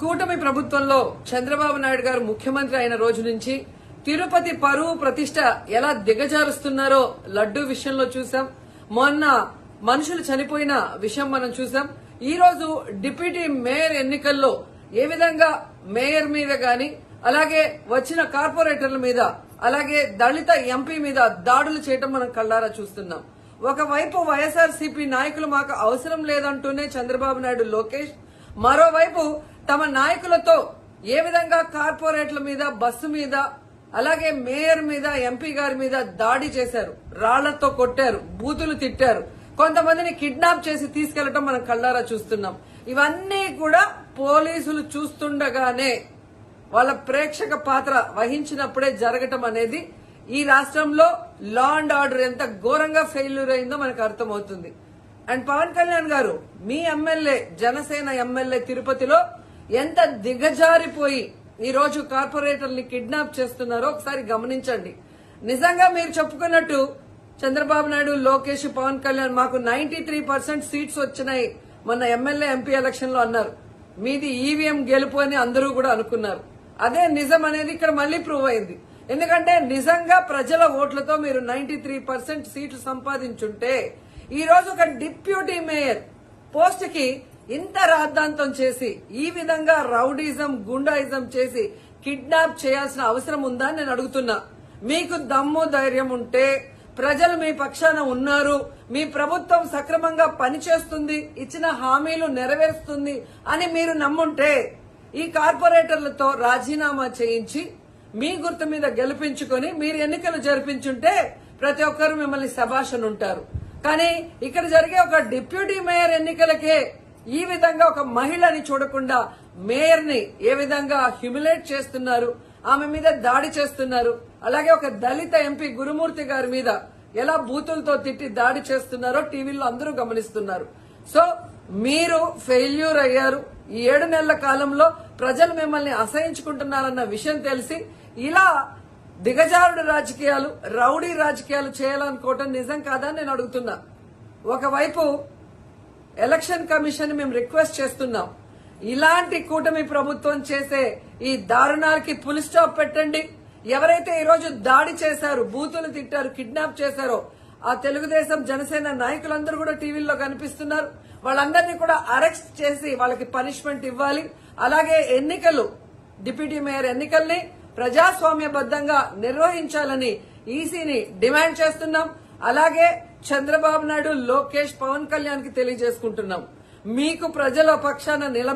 కూటమి ప్రభుత్వంలో చంద్రబాబు నాయుడు గారు ముఖ్యమంత్రి అయిన రోజు నుంచి తిరుపతి పరువు ప్రతిష్ట ఎలా దిగజారుస్తున్నారో లడ్డూ విషయంలో చూసాం. మొన్న మనుషులు చనిపోయిన విషయం మనం చూసాం. ఈ రోజు డిప్యూటీ మేయర్ ఎన్నికల్లో ఏ విధంగా మేయర్ మీద గాని అలాగే వచ్చిన కార్పొరేటర్ల మీద అలాగే దళిత ఎంపీ మీద దాడులు చేయటం మనం కళ్ళారా చూస్తున్నాం. ఒకవైపు వైఎస్ఆర్సీపీ నాయకులు మాకు అవసరం లేదంటూనే చంద్రబాబు నాయుడు లోకేష్, మరోవైపు తమ నాయకులతో ఏ విధంగా కార్పొరేట్ల మీద బస్సు మీద అలాగే మేయర్ మీద ఎంపీ గారి మీద దాడి చేశారు, రాళ్లతో కొట్టారు, బూతులు తిట్టారు, కొంతమందిని కిడ్నాప్ చేసి తీసుకెళ్లటం మనం కళ్ళారా చూస్తున్నాం. ఇవన్నీ కూడా పోలీసులు చూస్తుండగానే వాళ్ళ ప్రేక్షక పాత్ర వహించినప్పుడే జరగటం అనేది ఈ రాష్ట్రంలో లా అండ్ ఆర్డర్ ఎంత ఘోరంగా ఫెయిల్యూర్ అయిందో మనకు అర్థమవుతుంది. అండ్ పవన్ కళ్యాణ్ గారు మీ ఎమ్మెల్యే, జనసేన ఎమ్మెల్యే తిరుపతిలో ఎంత దిగజారిపోయి ఈ రోజు కార్పొరేటర్ని కిడ్నాప్ చేస్తున్నారో ఒకసారి గమనించండి. నిజంగా మీరు చెప్పుకున్నట్టు చంద్రబాబు నాయుడు, లోకేష్, పవన్ కళ్యాణ్ మాకు 93% సీట్స్ వచ్చినాయి మొన్న ఎమ్మెల్యే ఎంపీ ఎలక్షన్ లో అన్నారు. మీది ఈవీఎం గెలుపు అని అందరూ కూడా అనుకున్నారు. అదే నిజం అనేది ఇక్కడ మళ్లీ ప్రూవ్ అయింది. ఎందుకంటే నిజంగా ప్రజల ఓట్లతో మీరు 93% సీట్లు సంపాదించుంటే ఈ రోజు ఒక డిప్యూటీ మేయర్ పోస్ట్ కి ఇంత రాద్ధాంతం చేసి ఈ విధంగా రౌడీజం, గుండాయిజం చేసి కిడ్నాప్ చేయాల్సిన అవసరం ఉందా అని నేను అడుగుతున్నా. మీకు దమ్ము ధైర్యం ఉంటే, ప్రజలు మీ పక్షాన ఉన్నారు, మీ ప్రభుత్వం సక్రమంగా పనిచేస్తుంది, ఇచ్చిన హామీలు నెరవేరుస్తుంది అని మీరు నమ్ముంటే ఈ కార్పొరేటర్లతో రాజీనామా చేయించి మీ గుర్తు మీద గెలిపించుకొని మీరు ఎన్నికలు జరిపించుంటే ప్రతి ఒక్కరు మిమ్మల్ని శభాష్ ఉంటారు. కానీ ఇక్కడ జరిగే ఒక డిప్యూటీ మేయర్ ఎన్నికలకే ఈ విధంగా ఒక మహిళని చూడకుండా మేయర్ ని ఏ విధంగా హ్యూమిలేట్ చేస్తున్నారు, ఆమె మీద దాడి చేస్తున్నారు, అలాగే ఒక దళిత ఎంపీ గురుమూర్తి గారి మీద ఎలా బూతులతో తిట్టి దాడి చేస్తున్నారో టీవీలో అందరూ గమనిస్తున్నారు. సో మీరు ఫెయిల్యూర్ అయ్యారు. ఈ 7 నెలల కాలంలో ప్రజలు మిమ్మల్ని అసహించుకుంటున్నారన్న విషయం తెలిసి ఇలా దిగజారుడు రాజకీయాలు, రౌడీ రాజకీయాలు చేయాలనుకోవటం నిజం కాదని నేను అడుగుతున్నా. ఒకవైపు ఎలక్షన్ కమిషన్ మేము రిక్వెస్ట్ చేస్తున్నాం, ఇలాంటి కూటమి ప్రభుత్వం చేసే ఈ దారుణాలకి ఫుల్ స్టాప్ పెట్టండి. ఎవరైతే ఈ రోజు దాడి చేశారు, బూతులు తిట్టారు, కిడ్నాప్ చేశారో ఆ తెలుగుదేశం, జనసేన నాయకులందరూ కూడా టీవీల్లో కనిపిస్తున్నారు. వాళ్ళందరినీ కూడా అరెస్ట్ చేసి వాళ్ళకి పనిష్మెంట్ ఇవ్వాలి. అలాగే ఎన్నికలు, డిప్యూటీ మేయర్ ఎన్నికల్ని ప్రజాస్వామ్యబద్దంగా నిర్వహించాలని ఈసీని డిమాండ్ చేస్తున్నాం. అలాగే చంద్రబాబు నాయుడు, లోకేష్, పవన్ కళ్యాణ్ కి తెలియజేసుకుంటున్నాం, మీకు ప్రజల పక్షాన